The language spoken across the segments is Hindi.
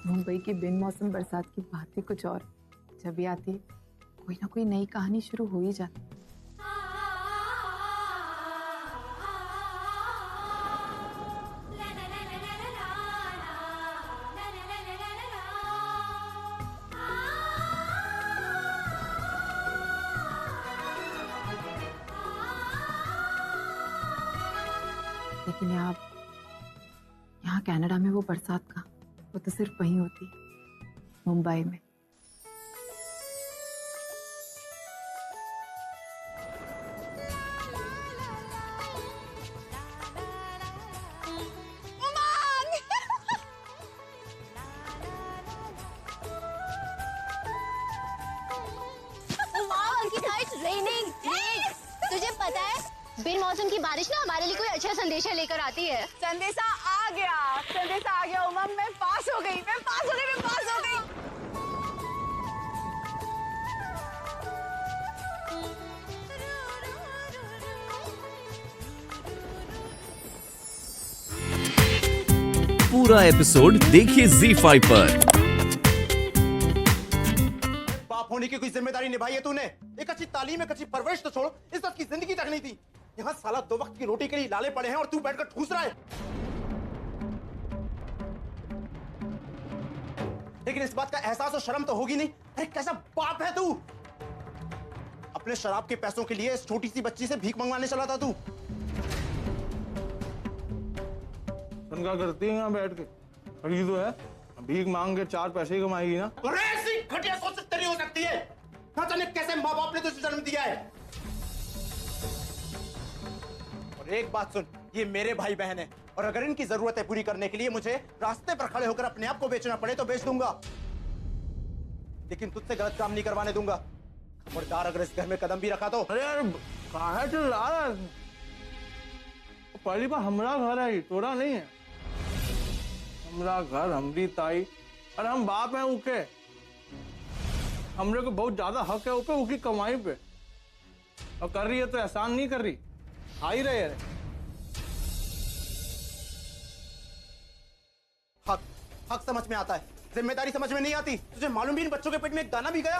मुंबई की बिन मौसम बरसात की बात ही कुछ और। जब भी आती है कोई ना कोई नई कहानी शुरू हो ही जाती। लेकिन यहाँ कनाडा में वो बरसात का वो तो सिर्फ वहीं होती है, मुंबई में। तुझे पता है बिन मौसम की बारिश ना हमारे लिए कोई अच्छा संदेशा लेकर आती है। संदेशा आ गया उमंग, मैं पास हो गई। पूरा एपिसोड देखिए ZEE5 पर। बाप होने की कोई जिम्मेदारी निभाई है तूने? एक अच्छी तालीम, एक अच्छी परवरिश तो छोड़, इस वक्त की जिंदगी तक नहीं थी। यहाँ साला 2 वक्त की रोटी के लिए लाले पड़े हैं और तू बैठकर ठूस रहा है। लेकिन इस बात का एहसास और शर्म तो होगी नहीं। अरे कैसा बाप है तू? अपने शराब के पैसों के लिए इस छोटी सी बच्ची से भीख मंगवाने चला था तू। क्या करती है यहाँ बैठ के? खड़ी तो है, भीख मांग के 4 पैसे ही कमाएगी ना। अरे ऐसी घटिया सोच तेरी हो सकती है? ना जाने कैसे माँ बाप ने तुझे जन्म दिया है। और एक बात सुन, ये मेरे भाई बहन है और अगर इनकी जरूरतें पूरी करने के लिए मुझे रास्ते पर खड़े होकर अपने आप को बेचना पड़े तो बेच दूंगा, लेकिन तुझसे गलत काम नहीं करवाने दूंगा। खबरदार अगर इस घर में कदम भी रखा तो। अरे यार कहाँ चिल्ला रहा है? पहली बार हमारा घर है, तोड़ा नहीं है। हमारा घर, हमारी ताई, और हम बाप हैं उके। हमरे को बहुत ज्यादा हक है ऊपर उनकी कमाई पे, और कर रही है तो एहसान नहीं कर रही, आ ही रहे हैं। हक समझ में आता है, जिम्मेदारी समझ में नहीं आती। तुझे मालूम भी इन बच्चों के पेट में एक दाना भी गया?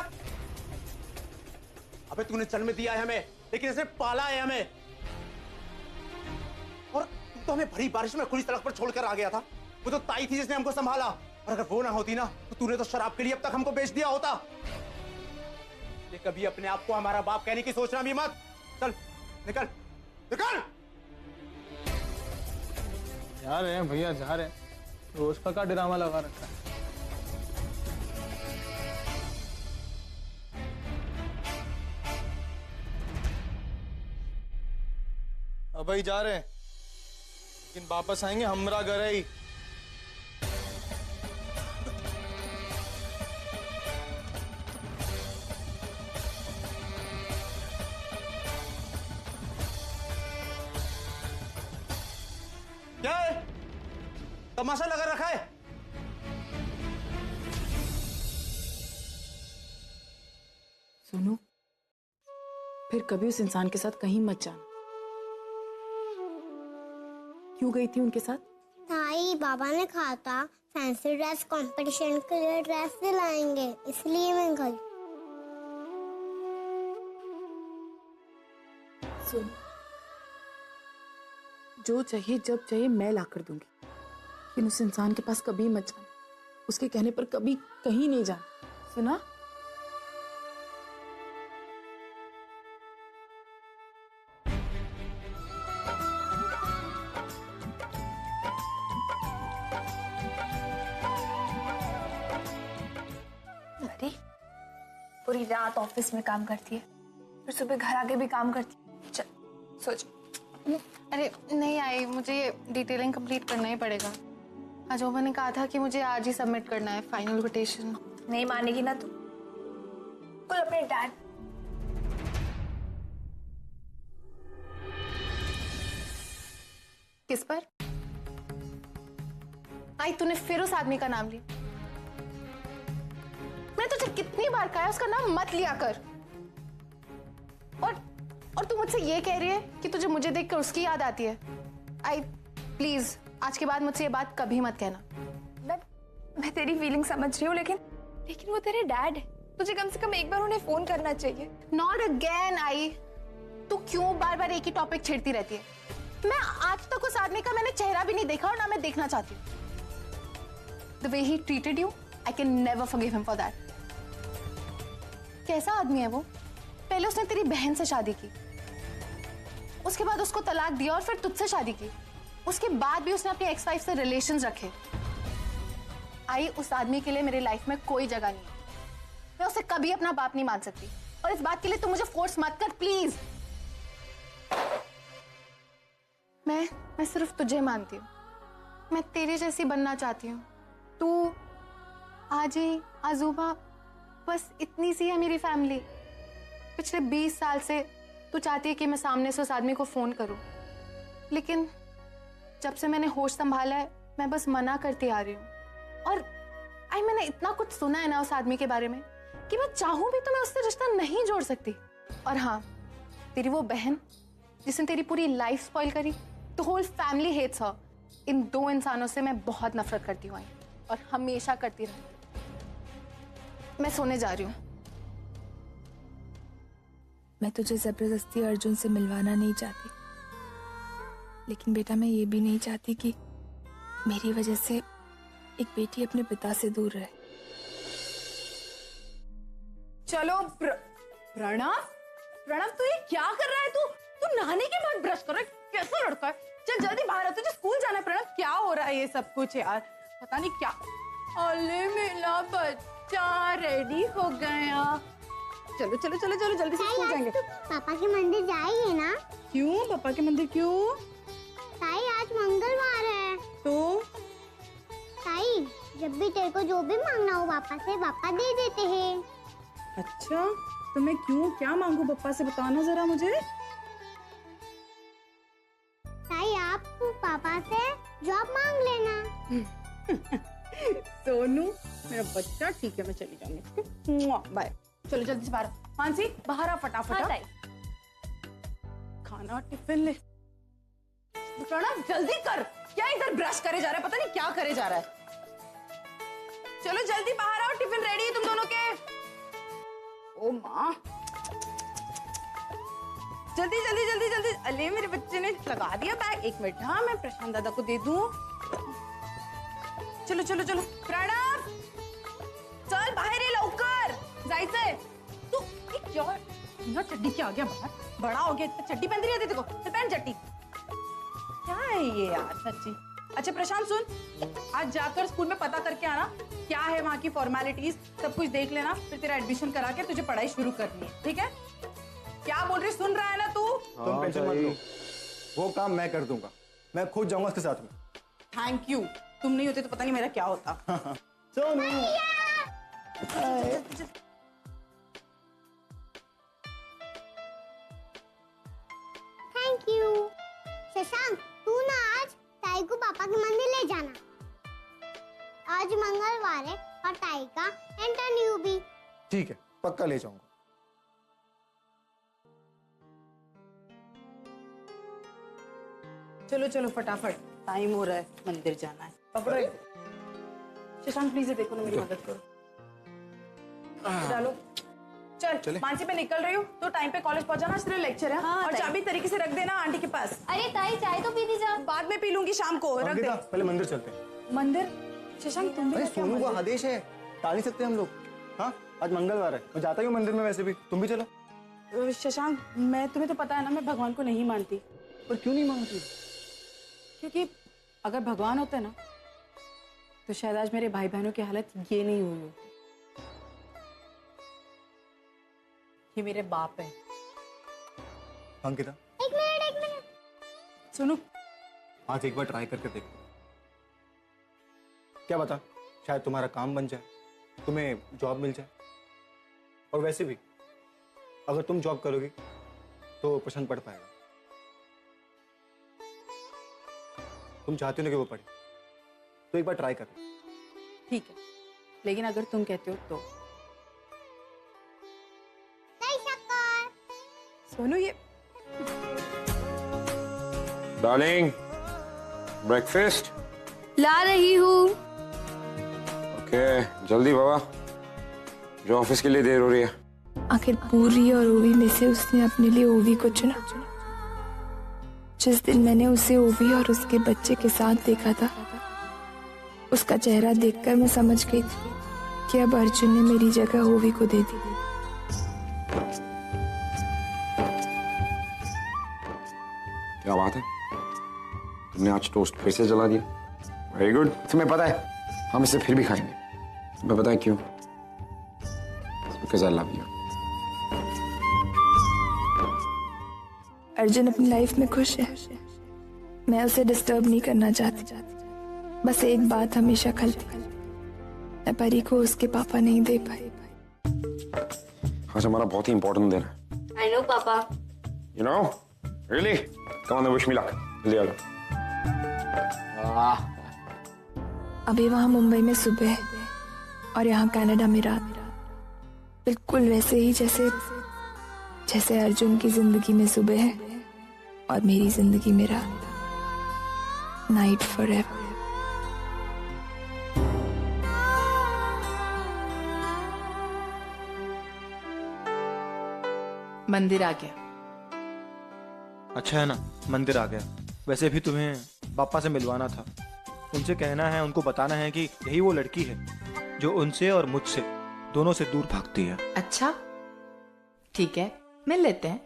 अबे तूने जन्म दिया है हमें, लेकिन इसे पाला है हमें। और तू तो हमें भरी बारिश में खुली सड़क पर छोड़कर आ गया था। वो तो ताई थी जिसने हमको संभाला, और अगर वो ना होती ना तो तूने तो शराब के लिए अब तक हमको बेच दिया होता। ये कभी अपने आप को हमारा बाप कहने की सोचना भी मत। चल निकल निकल। जा रहे हैं भैया, जा रहे हैं। रोज का ड्रामा लगा रखा है। अब भाई जा रहे हैं, लेकिन वापस आएंगे हमरा घर है ही। क्या है? तमाशा लगा रखा है? सुनो, फिर कभी उस इंसान के साथ कहीं मत जाना। क्यों गई थी उनके साथ? ताई बाबा ने कहा था फैंसी ड्रेस कंपटीशन के लिए ड्रेस दिलाएंगे, इसलिए मैं गई। सुन, जो चाहिए जब चाहिए मैं ला कर दूंगी, लेकिन उस इंसान के पास कभी मत जाना। उसके कहने पर कभी कहीं नहीं जाना, सुना? अरे पूरी रात ऑफिस में काम करती है, फिर सुबह घर आके भी काम करती है। चल सोच। अरे नहीं आई, मुझे ये डिटेलिंग कंप्लीट करना ही पड़ेगा। अजोबा ने कहा था कि मुझे आज ही सबमिट करना है फाइनल कोटेशन। नहीं मानेगी ना तू? बोल अपने डैड। किस पर? आई तूने फिर उस आदमी का नाम लिया। मैंने तुझे कितनी बार कहा है उसका नाम मत लिया कर। और तू मुझसे ये कह रही है कि तुझे मुझे देखकर उसकी याद आती है। आई प्लीज आज के बाद मुझसे ये बात कभी मत कहना। मैं तेरी फीलिंग समझ रही हूँ, लेकिन वो तेरे डैड है, तुझे कम से कम एक बार उन्हें फोन करना चाहिए। Not again I. तू क्यों बार बार एक ही टॉपिक छेड़ती रहती है? मैं आज तक उस आदमी का मैंने चेहरा भी नहीं देखा और ना मैं देखना चाहती हूँ। The way he treated you, I can never forgive him for that. कैसा आदमी है वो? पहले उसने तेरी बहन से शादी की, उसके बाद उसको तलाक दिया और फिर तुझसे शादी की। उसके बाद भी उसने अपनी एक्स वाइफ से रिलेशंस रखे। आई, उस आदमी के लिए मेरी लाइफ में कोई जगह नहीं है। मैं उसे कभी अपना बाप नहीं मान सकती और इस बात के लिए तू मुझे फोर्स मत कर प्लीज। मैं सिर्फ तुझे मानती हूँ, मैं तेरे जैसी बनना चाहती हूँ। तू, आजी, आजूबा, बस इतनी सी है मेरी फैमिली। पिछले 20 साल से तू चाहती है कि मैं सामने से उस आदमी को फोन करूं, लेकिन जब से मैंने होश संभाला है मैं बस मना करती आ रही हूँ। और मैंने इतना कुछ सुना है ना उस आदमी के बारे में कि मैं चाहूं भी तो मैं उससे रिश्ता नहीं जोड़ सकती। और हाँ, तेरी वो बहन जिसने तेरी पूरी लाइफ स्पॉइल करी, द होल फैमिली हेट्स हर। इन दो इंसानों से मैं बहुत नफरत करती हूँ और हमेशा करती रहूंगी। मैं सोने जा रही हूँ। मैं तुझे जबरदस्ती अर्जुन से मिलवाना नहीं चाहती, लेकिन बेटा मैं ये भी नहीं चाहती कि मेरी वजह से एक बेटी अपने पिता से दूर रहे। चलो प्रणव तू ये क्या कर रहा है? तू नहाने के बाद ब्रश कर रहा है? कैसा लड़का है? चल जल्दी बाहर आ, तुझे स्कूल जाना है। प्रणव क्या हो रहा है ये सब कुछ यार? पता नहीं क्या। अरे मेरा बच्चा रेडी हो गया। चलो चलो चलो चलो जल्दी से स्कूल जाएंगे। पापा के मंदिर जाएंगे ना? क्यों पापा के मंदिर क्यों? ताई आज मंगलवार है। तो ताई जब भी तेरे को जो भी मांगना हो पापा से, पापा दे देते हैं। अच्छा, तो मैं क्यों क्या मांगू पप्पा से, बताना जरा मुझे। ताई आप पापा से जॉब मांग लेना। सोनू मेरा बच्चा, ठीक है मैं चली जाऊंगी। बाय। चलो जल्दी से बाहर। मानसी बाहर आ फटाफट। हाँ, खाना टिफिन ले। प्रणव जल्दी कर, क्या इधर ब्रश करे जा रहा है, पता नहीं क्या करे जा रहा है। चलो जल्दी बाहर आओ, टिफिन रेडी है तुम दोनों के। ओ माँ, जल्दी जल्दी जल्दी जल्दी। अले मेरे बच्चे ने लगा दिया बैग। एक मिनट, हाँ मैं प्रशांत दादा को दे दूं। चलो चलो चलो प्रणव चल बाहेर ये लवकर जायचंय। तू क्या ना चड्डी क्या आ गया बाहर, बड़ा हो गया इतना चड्डी पहन रही है तेरे को। चल पहन चड्डी। क्या है ये यार सच्ची। अच्छा प्रशांत सुन, आज जाकर स्कूल में पता करके आना क्या है वहाँ की फॉर्मेलिटीज, सब कुछ देख लेना, फिर तेरा एडमिशन करा के तुझे पढ़ाई शुरू करनी है, ठीक है? क्या बोल रही, सुन रहा है ना तू? तुम टेंशन मत लो, वो काम मैं कर दूंगा, मैं खुद जाऊंगा उसके साथ में। थैंक यू, तुम नहीं होते तो पता नहीं मेरा क्या होता। Sonu thank you. शशांक तू ना आज ताई को पापा के मंदिर ले जाना। आज मंगलवार है और ताई का इंटरव्यू भी। ठीक है, पक्का ले जाऊंगा। चलो चलो फटाफट, टाइम हो रहा है, मंदिर जाना है। पकड़ो शशांक, प्लीज देखो ना, मेरी मदद करो। डालो। चल मानसी मैं निकल रही हूँ, तो टाइम पे कॉलेज पहुंचाना, सिर्फ लेक्चर है। हाँ, और चाबी तरीके से रख देना आंटी के पास। अरे ताई चाय तो पी दी जा। बाद में पी लूंगी शाम को, रख दे। पहले मंदिर चलते हैं। मंदिर? शशांक तुम भी? सोनू का आदेश है, टाल नहीं सकते हम लोग। हाँ आज मंगलवार है, मैं जाता ही हूँ मंदिर में, वैसे भी तुम भी चलो। शशांक मैं, तुम्हें तो पता है ना मैं भगवान को नहीं मानती। पर क्यों नहीं मानती? क्योंकि अगर भगवान होता ना तो शायद आज मेरे भाई बहनों की हालत ये नहीं हुई होती। ये मेरे बाप है। अंकिता एक मिनट। सुनो, आज एक बार ट्राई करके देखो, क्या बता, शायद तुम्हारा काम बन जाए, तुम्हें जॉब मिल जाए। और वैसे भी अगर तुम जॉब करोगी तो प्रशांत पढ़ पाएगा। तुम चाहती हो ना कि वो पढ़े, तो एक बार ट्राई कर। ठीक है, लेकिन अगर तुम कहते हो तो। सोनू ये डार्लिंग, ब्रेकफास्ट ला रही हूँ। ओके, जल्दी बाबा, जो ऑफिस के लिए देर हो रही है। आखिर पूरी और ओवी में से उसने अपने लिए ओवी को चुना। जिस दिन मैंने उसे ओवी और उसके बच्चे के साथ देखा था, उसका चेहरा देखकर मैं समझ गई थी कि अब अर्जुन ने मेरी जगह ओवी को दे दी। क्या बात है, तुमने आज टोस्ट फिर से जला दिया। Very good. तुम्हें पता है हम इसे फिर भी खाएंगे। तुम्हें पता है क्यों? Because I love you. Arjun अपनी लाइफ में खुश है। मैं उसे डिस्टर्ब नहीं करना चाहती। बस एक बात हमेशा खलती, मैं परी को उसके पापा नहीं दे पाई। आज हमारा बहुत ही इंपॉर्टेंट दिन है। I know, पापा। You know? Really? Come on, wish me luck. जल्दी आ जाओ। अभी वहां मुंबई में सुबह है और यहाँ कनाडा में रात। बिल्कुल वैसे ही जैसे अर्जुन की जिंदगी में सुबह है और मेरी जिंदगी में रात। Night forever. मंदिर आ गया। अच्छा है ना, मंदिर आ गया। वैसे भी तुम्हें पापा से मिलवाना था। उनसे कहना है, उनको बताना है कि यही वो लड़की है जो उनसे और मुझसे दोनों से दूर भागती है। अच्छा ठीक है, मिल लेते हैं।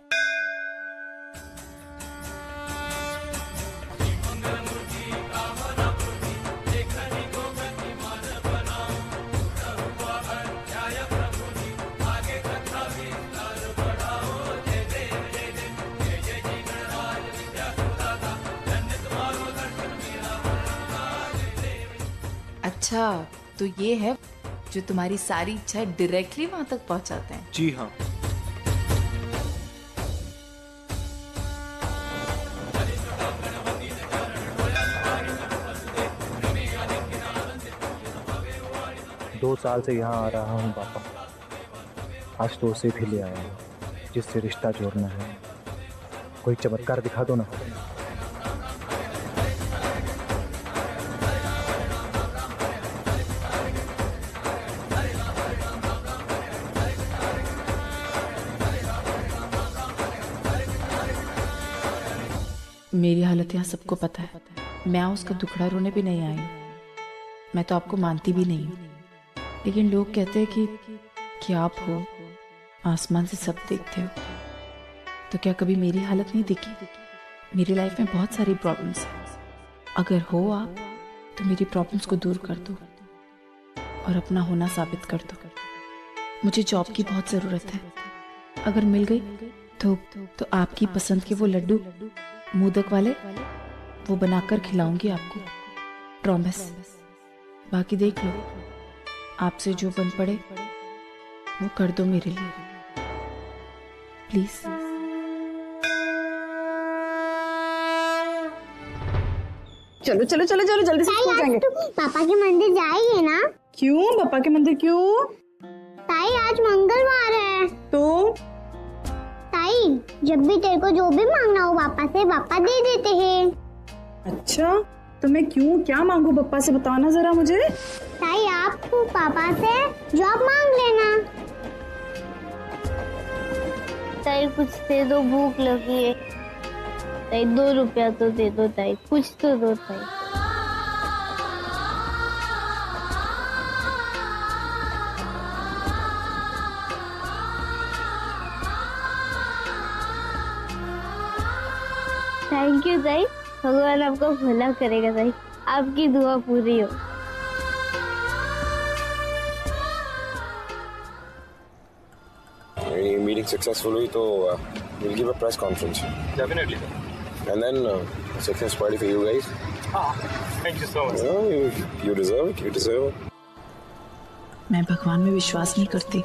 अच्छा तो ये है जो तुम्हारी सारी इच्छा डायरेक्टली वहां तक पहुंचाते हैं। जी हाँ। दो साल से यहाँ आ रहा हूँ पापा। आज तो उसे भी ले आया हूँ जिससे रिश्ता जोड़ना है। कोई चमत्कार दिखा दो ना। मेरी हालत यहाँ सबको पता है। मैं उसका दुखड़ा रोने भी नहीं आई। मैं तो आपको मानती भी नहीं हूँ, लेकिन लोग कहते हैं कि आप हो, आसमान से सब देखते हो। तो क्या कभी मेरी हालत नहीं दिखी? मेरी लाइफ में बहुत सारी प्रॉब्लम्स हैं। अगर हो आप तो मेरी प्रॉब्लम्स को दूर कर दो और अपना होना साबित कर दो। मुझे जॉब की बहुत ज़रूरत है। अगर मिल गई तो आपकी पसंद के वो लड्डू मोदक वाले वो बनाकर खिलाऊंगी आपको, प्रॉमिस। बाकी देख लो, आपसे जो बन पड़े वो कर दो मेरे लिए, प्लीज। चलो चलो चलो चलो जल्दी से स्कूल जाएंगे। पापा के मंदिर जाएंगे ना? क्यों पापा के मंदिर क्यों? ताई आज मंगलवार है। तो ताई जब भी तेरे को जो भी मांगना हो पापा से, पापा दे देते हैं। अच्छा तो मैं क्यों क्या मांगू पापा से, बताना जरा मुझे। ताई आप पापा से जॉब मांग लेना। ताई कुछ दे दो, भूख लगी है। ताई 2 रुपया तो दे दो ताई, कुछ तो दो ताई। थैंक यू ताई, भगवान आपका भला करेगा ताई, आपकी दुआ पूरी हो। मीटिंग सक्सेसफुल हुई तो we'll give a press conference. Definitely. And then success party for you guys. Thank you so much. You deserve it. You deserve it. मैं भगवान में विश्वास नहीं करती,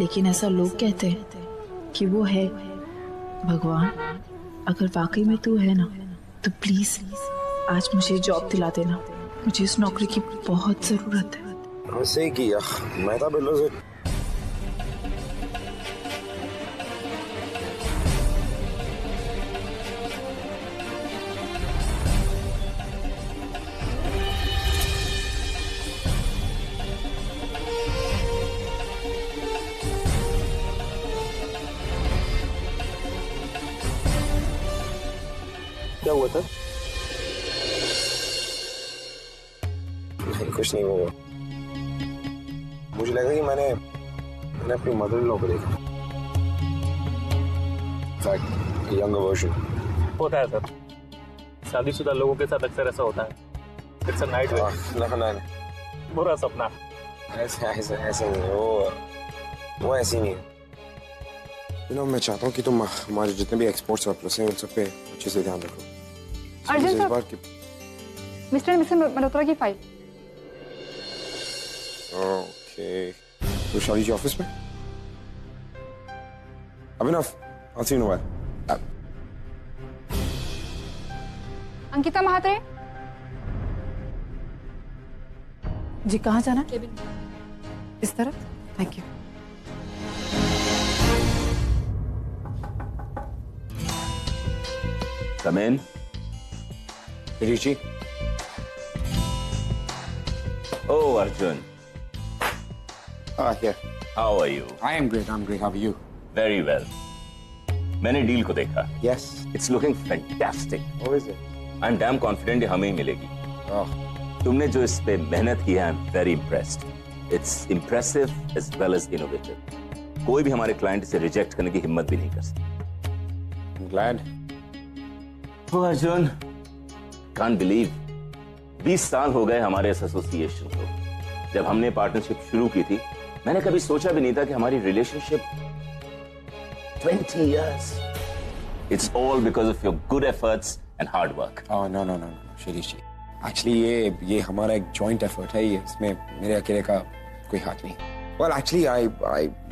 लेकिन ऐसा लोग कहते हैं कि वो है भगवान। अगर वाकई में तू है ना तो प्लीज आज मुझे जॉब दिला देना। मुझे इस नौकरी की बहुत जरूरत है। वैसे ही किया मैं था बिल्लो से। क्या हुआ सर? नहीं कुछ नहीं हुआ। मुझे लगा कि मैंने अपनी मदर इन लॉ को देखा। In fact younger version. होता है सर, शादीशुदा लोगों के साथ अक्सर ऐसा होता है। It's a nightmare. ना बुरा सपना। ऐसे नहीं, वो ऐसी नहीं है। मैं चाहता हूँ कि तुम हमारे जितने भी एक्सपोर्ट सरप्लस हैं उन सब पे अच्छे से ध्यान रखो। Arjun sir, mister Mrs Malhotra की फाइल। ओके, तो शादी जी ऑफिस में? अभिनव, I'll see you in a while. Ankita Mhatre. जी कहाँ जाना? इस तरफ। Thank you. Come in. Rishi. Oh, Arjun. Here. How are you? I am great. I'm great. How are you? Very well. मैंने डील को देखा. Yes. It's looking fantastic. How is it? I'm damn confident ये हमें ही मिलेगी. Oh. तुमने जो इस पे मेहनत की है, I'm very impressed. It's impressive as well as innovative. कोई भी हमारे क्लाइंट इसे रिजेक्ट करने की हिम्मत भी नहीं कर सकता. I'm glad. Oh, Arjun, can't believe 20 साल हो गए हमारे इस एसोसिएशन को. जब हमने पार्टनरशिप शुरू की थी, मैंने कभी सोचा भी नहीं था कि हमारी relationship 20 years. It's all because of your good efforts and hard work. Oh, no, Shirish ji. Actually, ये हमारा एक joint effort है. ये इसमें मेरे अकेले का कोई हाथ नहीं. Well, actually, I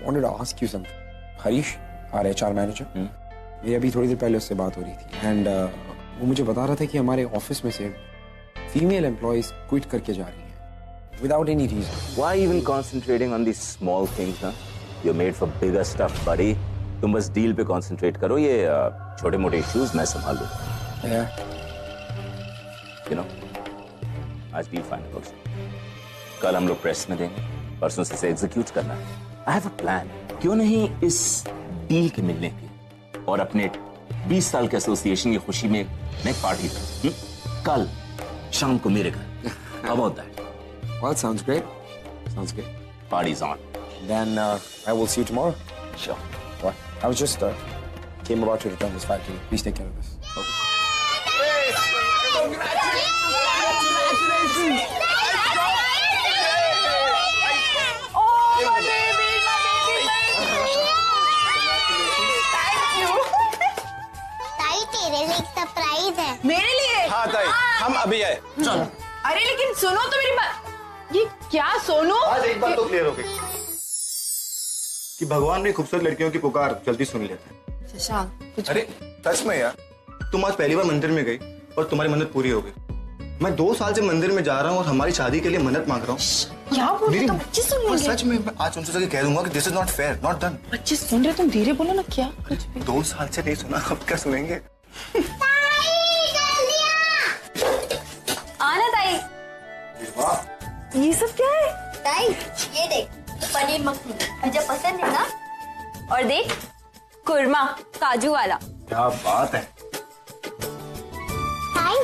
wanted to ask you something. Harish, our HR manager, मेरी अभी थोड़ी देर पहले उससे बात हो रही थी. And वो मुझे बता रहा था कि हमारे ऑफिस में से फीमेल एम्प्लॉइज क्विट करके जा रही हैं without any reason. Why even concentrating on these small things, huh? You're made for bigger stuff, buddy. तुम बस डील पे कंसंट्रेट करो. ये छोटे मोटे इश्यूज मैं संभाल लूंगा. Yeah. You know, आज डील फाइनल हो गई. कल हम लोग प्रेस में देंगे. परसों से इसे एग्जीक्यूट करना है. I have a plan. क्यों नहीं इस डील के मिलने की और अपने 20 साल के एसोसिएशन की खुशी में मैं एक पार्टी दूं. कल शाम को मेरे घर. How about that? Well, sounds great. Sounds good. Party's on. Then I will see you tomorrow. Sure. What? I was just came about to return this file to you. Please take care of this. ताई तेरे लिए एक सरप्राइज है. मेरे लिए? हाँ ताई, हम अभी आए. चलो. अरे लेकिन सुनो तो मेरी बात. ये क्या सोनू? आज एक बात तो क्लियर हो गई कि भगवान भी खूबसूरत लड़कियों की पुकार जल्दी सुन लेते हैं. शशांक, अरे सच में यार, तुम आज पहली बार मंदिर में गई और तुम्हारी मन्नत पूरी हो गई. मैं 2 साल से मंदिर में जा रहा हूँ और हमारी शादी के लिए मन्नत मांग रहा हूँ. क्या बोल रहे हो? बच्चे सुन और लेंगे. सच में मैं आज उनसे जाके कह दूंगा कि this is not fair, not done. बच्चे सुन रहे, तुम धीरे बोलो ना. क्या कुछ भी. 2 साल से नहीं सुना, अब क्या सुनेंगे? आना ताई. ये सब क्या है? ताई ये देख, पनीर मखनी मुझे पसंद है ना. और देख, कुरमा काजू वाला. क्या बात है. ताई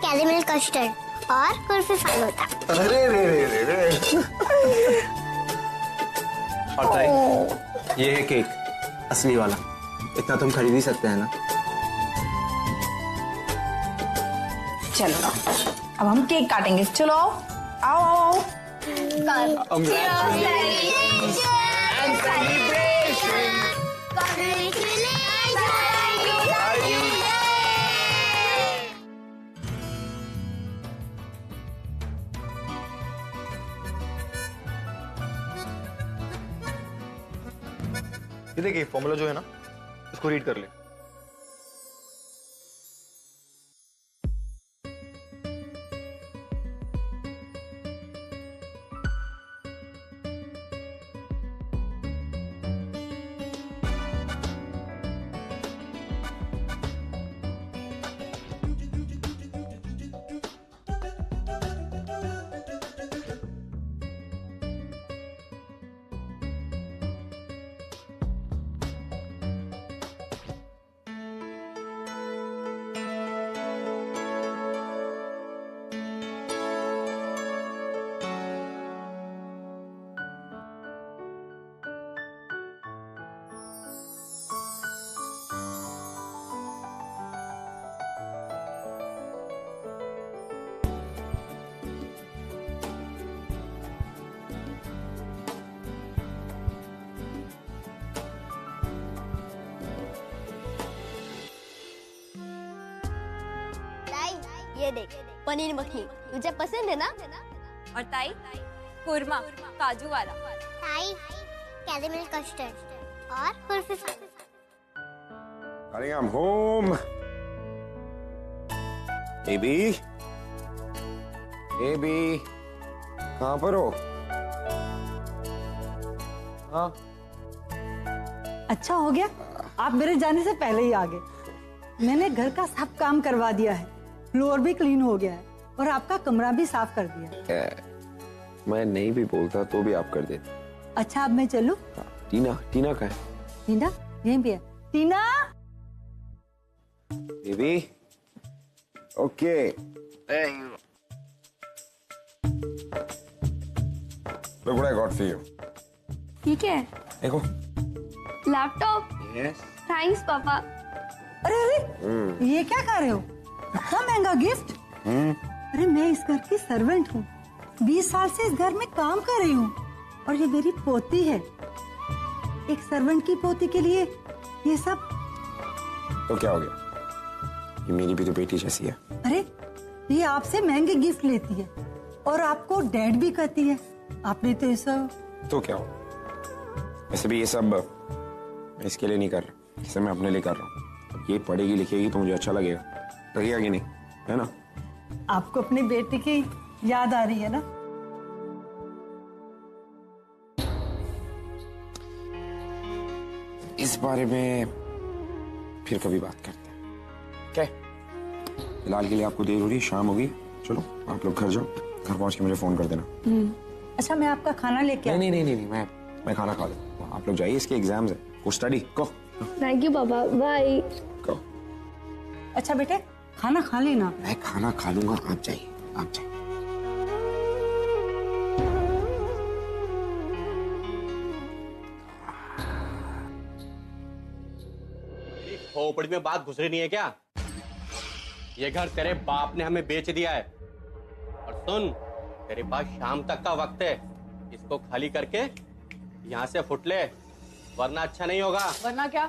कैरेमल कस्टर्ड और कुल्फी फालूदा. अरे रे रे रे रे. और ताई, ये है केक असली वाला. इतना तुम खरीद ही सकते हैं ना. चलो अब हम केक काटेंगे. चलो आओ आओ आओ. ये देखिए फॉर्मूला जो है ना, इसको रीड कर ले. ये देख पनीर मखनी, तुझे पसंद है ना? और ताई कुरमा काजू वाला। ताई कैरेमल कस्टर्ड और kulfi. Darling, I'm home. Baby, baby, कहाँ पर हो? हाँ। अच्छा हो गया, आप मेरे जाने से पहले ही आ गए। मैंने घर का सब काम करवा दिया है, फ्लोर भी क्लीन हो गया है और आपका कमरा भी साफ कर दिया है। मैं नहीं भी बोलता तो भी आप कर देते। अच्छा अब मैं चलूं? टीना, टीना कहाँ है? टीना यहीं पे है। Tina, baby, okay. Look what I got for you. ठीक है। देखो। लैपटॉप। Yes. थैंक्स पापा। अरे अरे ये क्या कर रहे हो? इतना महंगा गिफ्ट? अरे मैं इस घर की सर्वेंट हूँ, 20 साल से इस घर में काम कर रही हूँ और ये मेरी पोती है। एक सर्वेंट की पोती के लिए ये सब। तो क्या हो गया? ये मेरी भी तो बेटी जैसी है। अरे ये आपसे महंगे गिफ्ट लेती है और आपको डैड भी कहती है। आपने तो ये सब। तो क्या हो? वैसे भी ये सब मैं इसके लिए नहीं कर रहा, इसे मैं अपने लिए कर रहा हूँ। ये पढ़ेगी लिखेगी तो मुझे अच्छा लगेगा कि नहीं, है ना? आपको अपनी बेटी की याद आ रही है ना? इस बारे में फिर कभी बात करते हैं, क्या? फिलहाल के लिए आपको देर हो रही है, शाम होगी। चलो आप लोग घर जाओ, घर पहुंच के मुझे फोन कर देना। अच्छा मैं आपका खाना लेके नहीं, मैं खाना खा लूँ। आप लोग जाइए, इसके एग्जाम्स है, को स्टडी को। थैंक यू पापा, बाय। को। अच्छा बेटे खाना खा लेना। मैं खाना खा लूंगा, आप जाइए, आप जाइए। खोपड़ी में बात घुस रही नहीं है क्या? ये घर तेरे बाप ने हमें बेच दिया है और सुन, तेरे पास शाम तक का वक्त है, इसको खाली करके यहाँ से फुट ले, वरना अच्छा नहीं होगा। वरना क्या?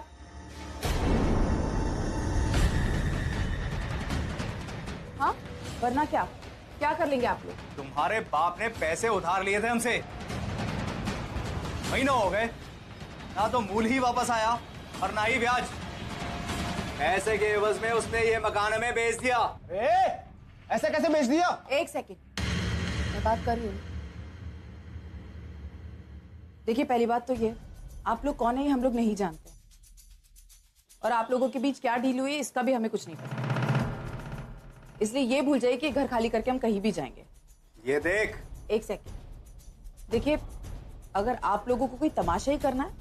हाँ वरना क्या? क्या कर लेंगे आप लोग? तुम्हारे बाप ने पैसे उधार लिए थे हमसे, महीनों हो गए, ना तो मूल ही वापस आया और ना ही ब्याज। पैसे के एवज में उसने ये मकान हमें बेच दिया। ऐसे कैसे बेच दिया? एक सेकंड, मैं बात कर रही हूँ। देखिए पहली बात तो ये, आप लोग कौन है ये हम लोग नहीं जानते और आप लोगों के बीच क्या डील हुई है इसका भी हमें कुछ नहीं पता। इसलिए ये भूल जाइए कि घर खाली करके हम कहीं भी जाएंगे। ये देख। एक सेकंड, देखिए अगर आप लोगों को कोई तमाशा ही करना है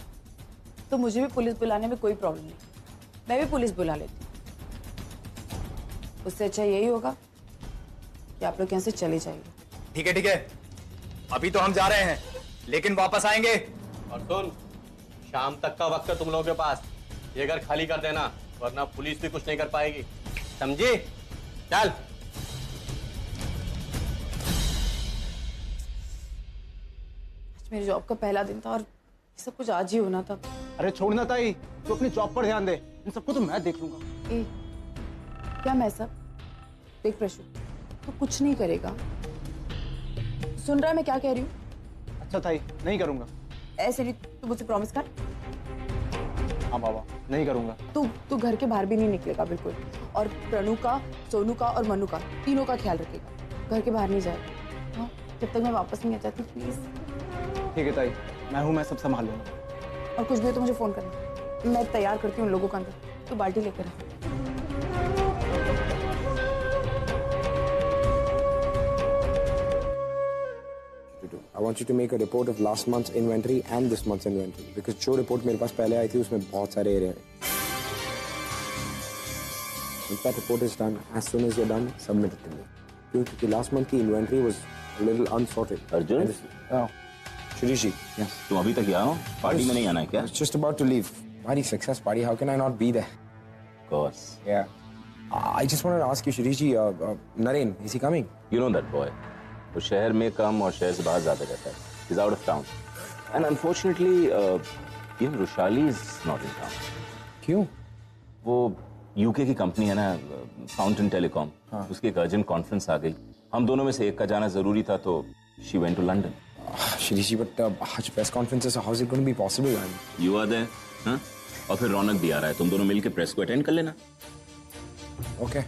तो मुझे भी पुलिस बुलाने में कोई प्रॉब्लम नहीं, मैं भी पुलिस बुला लेती हूँ। उससे अच्छा यही होगा कि आप लोग यहाँ से चले जाइए। ठीक है, अभी तो हम जा रहे हैं लेकिन वापस आएंगे। और सुन, शाम तक का वक्त है तुम लोगों के पास, ये घर खाली कर देना, वरना पुलिस भी कुछ नहीं कर पाएगी, समझी? चल। आज मेरी जॉब का पहला दिन था और ये सब कुछ आज ही होना था। अरे छोड़ना ताई, तू अपनी जॉब पर ध्यान दे, इन सबको तो मैं देख लूंगा। क्या मैं सब? देख प्रशु, तो कुछ नहीं करेगा, सुन रहा है मैं क्या कह रही हूँ? अच्छा ताई, नहीं करूंगा। ऐसे नहीं, तू मुझसे प्रॉमिस कर। हाँ बाबा, नहीं करूंगा। तू घर के बाहर भी नहीं निकलेगा बिल्कुल, और प्रणु का, सोनू का और मनु का, तीनों का ख्याल रखेगा, घर के बाहर नहीं जाएगा। हाँ, जब तक मैं वापस नहीं आ जाती प्लीज। ठीक है ताई, मैं हूँ, मैं सब संभाल लूंगा। और कुछ भी हो तो मुझे फोन करना, मैं तैयार करती हूँ उन लोगों को अंदर, तो बाल्टी लेकर आ। I want you to make a report of last month's inventory and this month's inventory because जो report मेरे पास पहले आई थी उसमें बहुत सारे एरिया हैं। Once that report is done, as soon as you're done, submit it to me. क्योंकि last month की inventory was a little unsorted. Arjun? Shirish ji. Yes. तुम अभी तक यहाँ हो? पार्टी में नहीं आना है क्या? I was just about to leave. Party, success party. How can I not be there? Of course. Yeah. I just wanted to ask you, Shirish ji, Naren, is he coming? You know that boy. वो शहर में कम और शहर से बाहर ज्यादा रहता है. He's out of town. And unfortunately, even Rushali is not in town. क्यों? वो यूके की कंपनी है ना, फाउंटेन टेलीकॉम, उसकी एक अर्जेंट कॉन्फ्रेंस आ गई। हम दोनों में से एक का जाना जरूरी था, तो she went to London. Shirish ji, but आज प्रेस कॉन्फ्रेंस है, so how is it going to be possible? You are there, हाँ? और फिर रौनक भी आ रहा है, तुम दोनों मिलकर प्रेस को अटेंड कर लेना। Okay.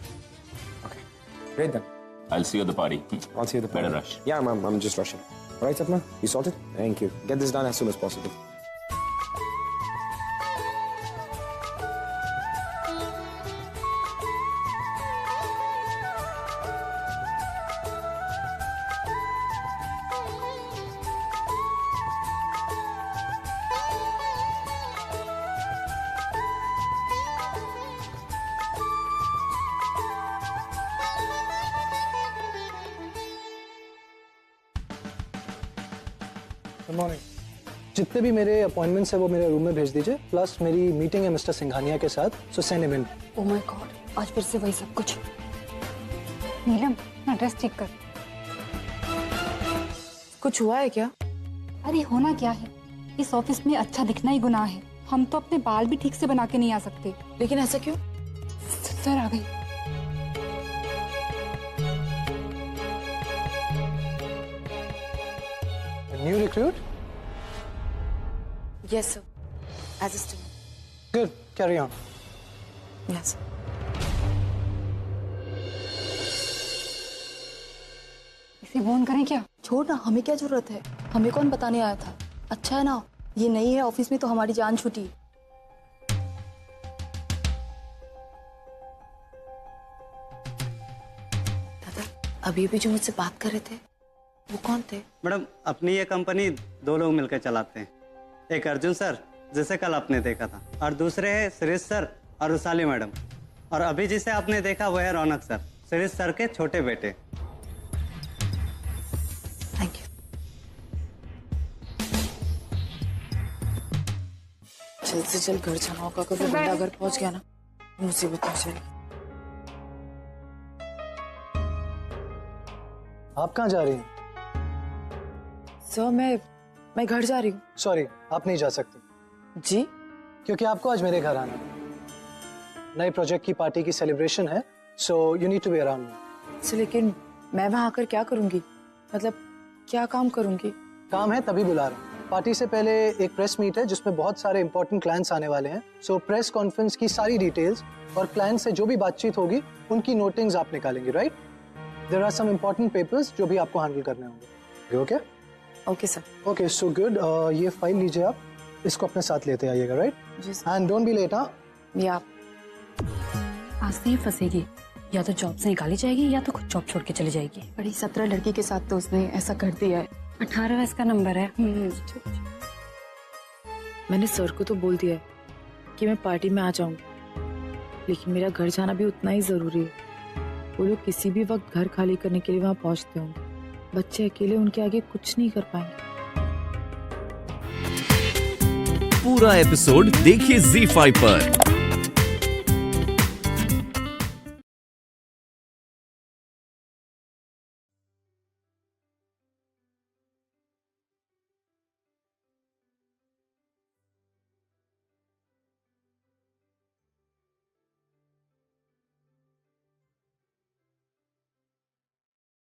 Great then. I'll see you at the party. I'll see you at the party. Better rush. Yeah, I'm just rushing. All right, Sapna, you sorted? Thank you. Get this done as soon as possible. Good morning. जितने भी मेरे अपॉइंटमेंट्स है वो मेरे रूम में भेज दीजिए, प्लस मेरी मीटिंग है मिस्टर सिंघानिया के साथ, सो send him in. Oh my God, आज फिर से वही सब कुछ। नीलम, एड्रेस ठीक कर। कुछ हुआ है क्या? अरे होना क्या है, इस ऑफिस में अच्छा दिखना ही गुनाह है। हम तो अपने बाल भी ठीक से बना के नहीं आ सकते। लेकिन ऐसा क्यों? सर आ गई। New recruit? Yes, sir. Assistant. Good. Carry on. Yes. इसे फोन करें क्या? छोड़ ना, हमें क्या जरूरत है? हमें कौन बताने आया था? अच्छा है ना, ये नहीं है ऑफिस में तो हमारी जान छूटी। दादा, अभी भी जो मुझसे बात कर रहे थे वो कौन थे? मैडम, अपनी ये कंपनी 2 लोग मिलकर चलाते हैं। एक अर्जुन सर, जिसे कल आपने देखा था, और दूसरे है शिरीष सर और रुसाली मैडम। और अभी जिसे आपने देखा वो है रौनक सर, शिरीष सर के छोटे बेटे। Thank you. जल्द से जल्द घर जाना होगा, कभी बंदा घर पहुंच गया ना मुसीबत हो जाएगी। आप कहाँ जा रही हैं? सर मैं घर जा रही हूँ। सॉरी, आप नहीं जा सकती। जी? क्योंकि आपको आज मेरे घर आना है। नए प्रोजेक्ट की पार्टी की सेलिब्रेशन है, so you need to be around me. Sir लेकिन मैं वहाँ आकर क्या करूँगी? मतलब क्या काम करूँगी? काम है तभी बुला रहा हूँ। पार्टी से पहले एक प्रेस मीट है जिसमें बहुत सारे इंपॉर्टेंट क्लाइंट्स आने वाले हैं। सो प्रेस कॉन्फ्रेंस की सारी डिटेल्स और क्लाइंट से जो भी बातचीत होगी उनकी नोटिंग्स आप निकालेंगे, right? There are some important papers जो भी आपको हैंडल करने होंगे। Okay? Okay sir. Okay, so good. ये फाइल लीजिए आप, इसको अपने साथ लेते आइएगा, right? And don't be late. हाँ, या आज से ये फंसेगी, या तो जॉब से निकाली जाएगी या तो खुद जॉब छोड़ के चली जाएगी। बड़ी 17 लड़की के साथ तो उसने ऐसा कर दिया है। 18 इसका नंबर है। मैंने सर को तो बोल दिया है कि मैं पार्टी में आ जाऊंगी, लेकिन मेरा घर जाना भी उतना ही जरूरी है। वो लोग किसी भी वक्त घर खाली करने के लिए वहां पहुंचते होंगे। बच्चे अकेले उनके आगे कुछ नहीं कर पाएंगे। पूरा एपिसोड देखिए ZEE5 पर।